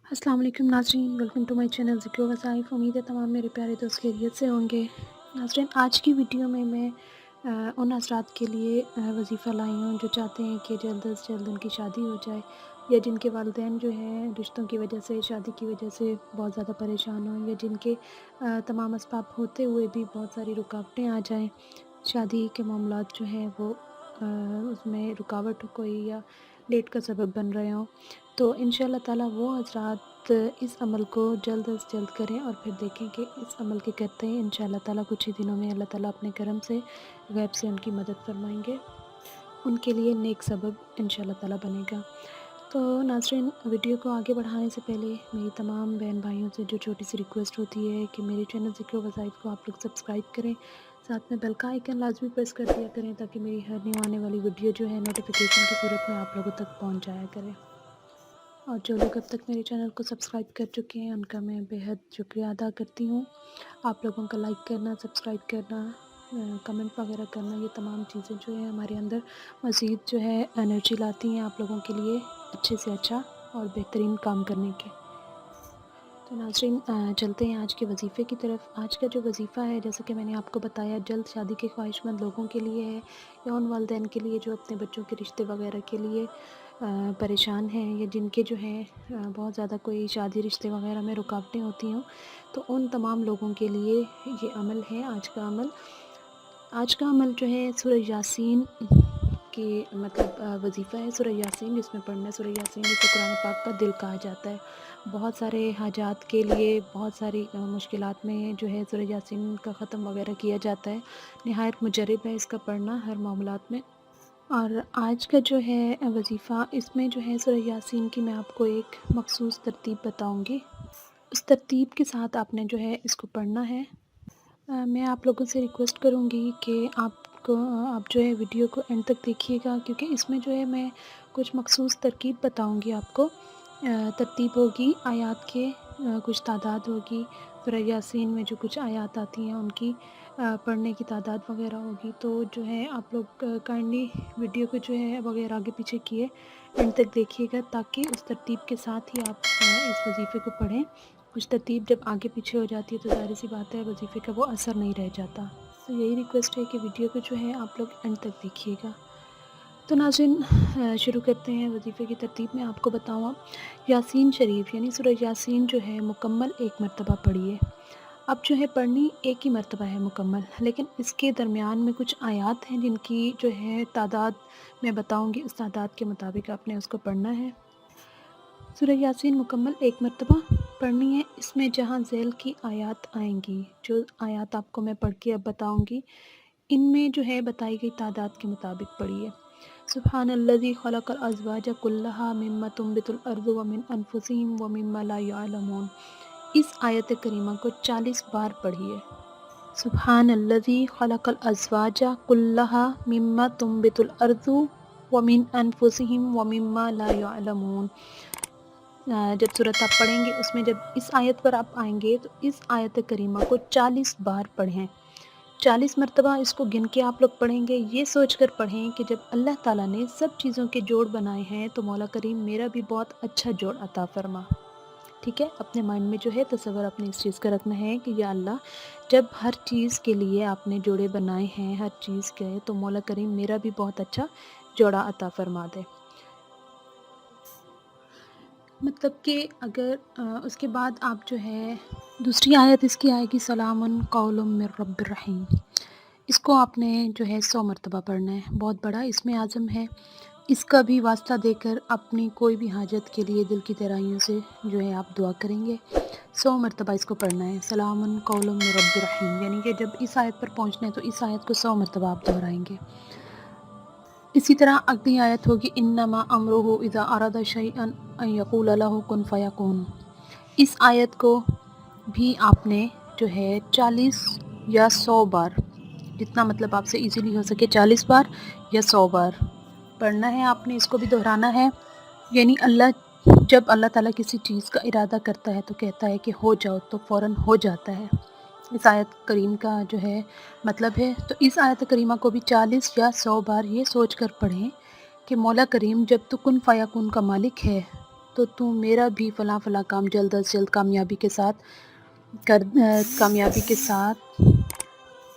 अस्सलाम वालेकुम नाज़रीन, वेलकम टू माय चैनल ज़िक्र वज़ाइफ़। उम्मीद है तमाम मेरे प्यारे दोस्त खैरियत से होंगे। नाज़रीन, आज की वीडियो में मैं उन हज़रात के लिए वजीफ़ा लाई हूँ जो चाहते हैं कि जल्द से जल्द उनकी शादी हो जाए, या जिनके वालिदैन जो हैं रिश्तों की वजह से, शादी की वजह से बहुत ज़्यादा परेशान हों, या जिनके तमाम असबाब होते हुए भी बहुत सारी रुकावटें आ जाएँ, शादी के मामलात जो हैं वो उसमें रुकावट हो कोई, या लेट का सबब बन रहे हों। तो इंशाअल्लाह ताला वो हज़रात इस अमल को जल्द से जल्द करें, और फिर देखें कि इस अमल के करते ही इंशाअल्लाह ताला कुछ ही दिनों में अल्लाह ताला अपने करम से गैब से उनकी मदद फरमाएंगे, उनके लिए नेक सबब इंशाअल्लाह ताला बनेगा। तो नाज़रीन, वीडियो को आगे बढ़ाने से पहले मेरी तमाम बहन भाइयों से जो छोटी सी रिक्वेस्ट होती है कि मेरे चैनल ज़िक्र वज़ाइफ़ को आप लोग सब्सक्राइब करें, साथ में बेल का आइकन लाजमी प्रेस कर दिया करें, ताकि मेरी हर न्यू आने वाली वीडियो जो है नोटिफिकेशन की सूरत में आप लोगों तक पहुँच जाया करे। और जो लोग अब तक मेरे चैनल को सब्सक्राइब कर चुके हैं उनका मैं बेहद शुक्रिया अदा करती हूँ। आप लोगों का लाइक करना, सब्सक्राइब करना, कमेंट वगैरह करना, ये तमाम चीज़ें जो है हमारे अंदर मज़ीद जो है एनर्जी लाती हैं आप लोगों के लिए अच्छे से अच्छा और बेहतरीन काम करने के। तो नाज़रीन, चलते हैं आज के वजीफ़े की तरफ। आज का जो वजीफ़ा है, जैसा कि मैंने आपको बताया, जल्द शादी के ख्वाहिशमंद लोगों के लिए है, या उन वालिदैन के लिए जो अपने बच्चों के रिश्ते वगैरह के लिए परेशान हैं, या जिनके जो हैं बहुत ज़्यादा कोई शादी रिश्ते वगैरह में रुकावटें होती हों। तो उन तमाम लोगों के लिए ये अमल है आज का अमल। आज का अमल जो है सूरह यासीन के मतलब वजीफ़ा है सूरह यासीन, जिसमें पढ़ना है सूरह यासीन, जिसे कुरान पाक का दिल कहा जाता है। बहुत सारे हाजात के लिए, बहुत सारी मुश्किलात में जो है सूरह यासीन का ख़त्म वगैरह किया जाता है। निहायत मुजर्रब है इसका पढ़ना हर मामलात में। और आज का जो है वजीफ़ा, इसमें जो है सूरह यासीन की मैं आपको एक मख़सूस तरतीब बताऊँगी। उस तरतीब के साथ आपने जो है इसको पढ़ना है। मैं आप लोगों से रिक्वेस्ट करूँगी कि आप जो है वीडियो को एंड तक देखिएगा, क्योंकि इसमें जो है मैं कुछ मख़सूस तरकीब बताऊँगी आपको। तरतीब होगी आयत के, कुछ तादाद होगी सूरह यासीन में, जो कुछ आयत आती हैं उनकी पढ़ने की तादाद वगैरह होगी। तो जो है आप लोग काइंडली वीडियो को जो है वगैरह आगे पीछे किए एंड तक देखिएगा, ताकि उस तरतीब के साथ ही आप इस वजीफ़े को पढ़ें। कुछ तरतीब जब आगे पीछे हो जाती है तो ज़ाहिर सी बात है वजीफ़े का वो असर नहीं रह जाता। तो यही रिक्वेस्ट है कि वीडियो को जो है आप लोग एंड तक देखिएगा। तो नाज़रीन, शुरू करते हैं वजीफ़े की तरतीब में। आपको बताऊँ अब, यासीन शरीफ यानी सूरह यासीन जो है मुकम्मल एक मरतबा पढ़िए। अब जो है पढ़नी एक ही मरतबा है मुकम्मल, लेकिन इसके दरमियान में कुछ आयत हैं जिनकी जो है तादाद मैं बताऊँगी, उस तादाद के मुताबिक आपने उसको पढ़ना है। सूरह यासीन मुकम्मल एक मरतबा पढ़नी है। इसमें जहाँ ज़ैल की आयत आएंगी, जो आयत आपको मैं पढ़ के अब बताऊँगी, इनमें जो है बताई गई तादाद के मुताबिक पढ़िए। सुब्हानल्लज़ी खलक़ल अज़वाज कुल्लहा मिम्मा तुंबितुल अर्ज़ु व मिन अनफुसिहिम व मिम्मा ला यअलमून। इस आयत करीमा को 40 बार पढ़िए। सुब्हानल्लज़ी खलक़ल अज़वाज कुल्लहा मिम्मा तुंबितुल अर्ज़ु व मिन अनफुसिहिम व मिम्मा ला यअलमून। जब सूरत आप पढ़ेंगे, उसमें जब इस आयत पर आप आएंगे तो इस आयत करीमा को 40 बार पढ़ें। 40 मरतबा इसको गिन के आप लोग पढ़ेंगे। ये सोच कर पढ़ें कि जब अल्लाह ताला ने सब चीज़ों के जोड़ बनाए हैं तो मौला करीम मेरा भी बहुत अच्छा जोड़ अता फरमा। ठीक है, अपने माइंड में जो है तसव्वुर अपने इस चीज़ का रखना है कि या अल्लाह, जब हर चीज़ के लिए आपने जोड़े बनाए हैं, हर चीज़ के, तो मौला करीम मेरा भी बहुत अच्छा जोड़ा अता फरमा दे। मतलब कि अगर उसके बाद आप जो है दूसरी आयत इसकी आएगी, सलामुन कौलुम मिर रब्बिर रहीम। इसको आपने जो है 100 मरतबा पढ़ना है। बहुत बड़ा इसमें आज़म है। इसका भी वास्ता देकर अपनी कोई भी हाजत के लिए दिल की गहराइयों से जो है आप दुआ करेंगे। 100 मरतबा इसको पढ़ना है, सलामुन कौलुम मिर रब्बिर रहीम, यानी कि जब इस आयत पर पहुँचना है तो इस आयत को 100 मरतबा आप दोहराएंगे। इसी तरह अगली आयत होगी, इन्नमा अमरुहु इज़ा अरादा शैअन अन यक़ूल लहु कुन फ़यकून। इस आयत को भी आपने जो है 40 या 100 बार, जितना मतलब आपसे इजीली हो सके 40 बार या 100 बार पढ़ना है आपने। इसको भी दोहराना है। यानी जब अल्लाह ताला किसी चीज़ का इरादा करता है तो कहता है कि हो जाओ, तो फ़ौरन हो जाता है। इस आयत करीम का जो है मतलब है। तो इस आयत करीमा को भी 40 या 100 बार ये सोच कर पढ़ें कि मौला करीम, जब तू कुन फ़याकुन का मालिक है, تو تو میرا بھی فلاں فلاں کام جلد از جلد کامیابی کے ساتھ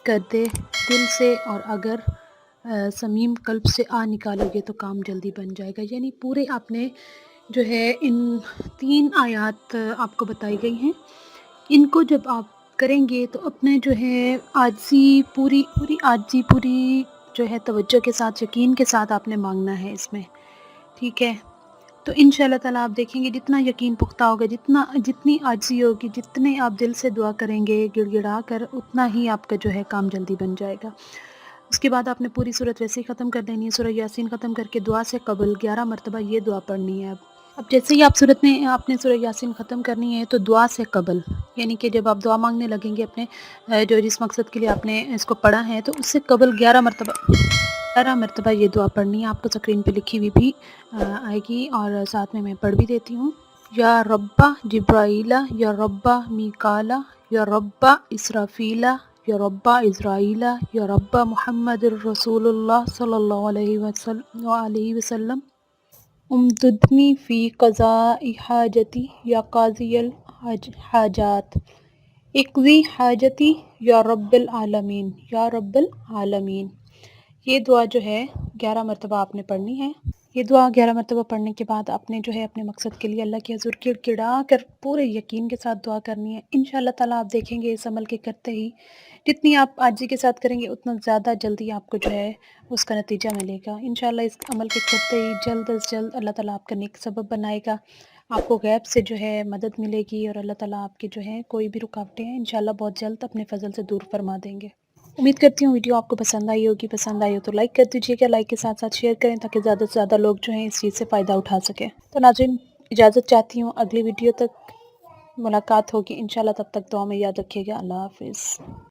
کر دے دل سے، اور اگر صمیم قلب سے نکالو گے تو کام جلدی بن جائے گا. یعنی پورے آپ نے جو ہے ان 3 آیات آپ کو بتائی گئی ہیں، ان کو جب آپ کریں گے تو اپنے جو ہے عاجزی پوری جو ہے توجہ کے ساتھ، یقین کے ساتھ آپ نے مانگنا ہے اس میں. ٹھیک ہے، تو انشاءاللہ تعالیٰ آپ دیکھیں گے جتنا یقین پختہ ہوگا، جتنی عاجزی ہوگی، جتنے آپ دل سے دعا کریں گے گڑ گڑا کر، اتنا ہی آپ کا جو ہے کام جلدی بن جائے گا. اس کے بعد آپ نے پوری صورت ویسے ہی ختم کر دینی ہے. سورہ یاسین ختم کر کے دعا سے قبل 11 مرتبہ یہ دعا پڑھنی ہے. اب جیسے ہی آپ نے سورہ یاسین ختم کرنی ہے تو دعا سے قبل، یعنی کہ جب آپ دعا مانگنے لگیں گے اپنے جس مقصد کے لیے آپ نے اس کو پڑھا ہے، تو اس سے قبل 11 مرتبہ یہ دعا پڑھنی ہے. آپ کو اسکرین پہ لکھی ہوئی بھی آئے گی، اور ساتھ میں پڑھ بھی دیتی ہوں. یا ربا جبرائیلا، یا ربا میکالا، یا ربا اسرافیلا، یا ربا اسرائیلا، یا ربا محمد الرسول اللہ صلی اللہ علیہ وسلم امددنی فی قضاء حاجتی یا قاضی الحاجات، اقضی حاجتی یا رب العالمین، یا رب العالمین. یہ دعا جو ہے 11 مرتبہ آپ نے پڑھنی ہے. یہ دعا 11 مرتبہ پڑھنے کے بعد آپ نے جو ہے اپنے مقصد کے لیے اللہ کے حضور گڑ گڑا کر پورے یقین کے ساتھ دعا کرنی ہے. انشاءاللہ تعالیٰ آپ دیکھیں گے اس عمل کے کرتے ہی، جتنی آپ عاجزی کے ساتھ کریں گے اتنا زیادہ جلدی آپ کو جو ہے اس کا نتیجہ ملے گا. انشاءاللہ اس عمل کے کرتے ہی جلد از جلد اللہ تعالیٰ آپ کا نیک سبب بنائے گا. آپ کو غیب سے جو ہے مدد ملے گی، اور اللہ تعالیٰ آپ کے جو ہے کوئی بھی رکاوٹیں ہیں انشاءاللہ بہت جلد اپنے فضل سے دور فرما دیں گے. امید کرتی ہوں ویڈیو آپ کو پسند آئی ہوگی. پسند آئی ہو تو لائک کر دیجیے گا، لائک کے ساتھ ساتھ شیئر کریں تاکہ زیادہ سے زیادہ لوگ جو ہیں اس چیز سے فائدہ اٹھا سکیں. تو ناظرین اجازت چاہتی ہوں، اگلی ویڈیو تک ملاقات ہوگی انشاءاللہ. تب تک دعا میں یاد رکھیے گا. اللہ حافظ.